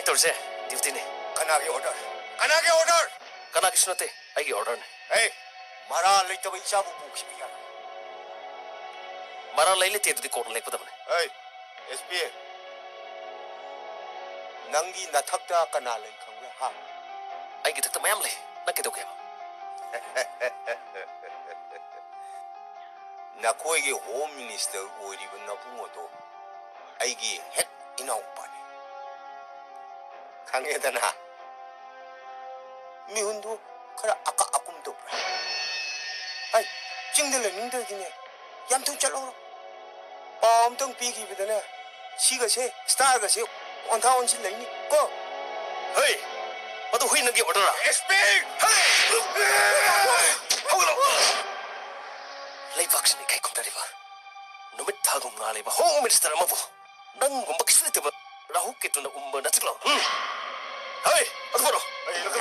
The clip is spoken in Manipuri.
तौरसे ड्यूटी ने कना के ऑर्डर कना किस नते आई की ऑर्डर ने ए मारा लेते भाई चाबू पूछ भी यार मारा ले लेते तो कोर्ट ले पदम ने ए एसपी नंगी नथक्ता कना ले खंगे हा आई की तक मैम ले न के तो के नकोई के होम मिनिस्टर ओरिब नबुंगोदो आइगी हेक इनाउ पाने खंगेदना 미혼도 그래 아까 아꿈도 그래 아이 찡들래 닝들기네 얌통 잘라오라 엄청 비기비더네 시가세 스타가세 온타 온실 내니 고 헤이 나도 회의 는게 어더라 SP 하울로 레이박스니 가이 콤다리바 놈의 타고 나리바 홈 미니스터 마부 난 공부 키스네 라후 깨트나 움버 나츠글로 헤이 어디 보러 에이 이렇게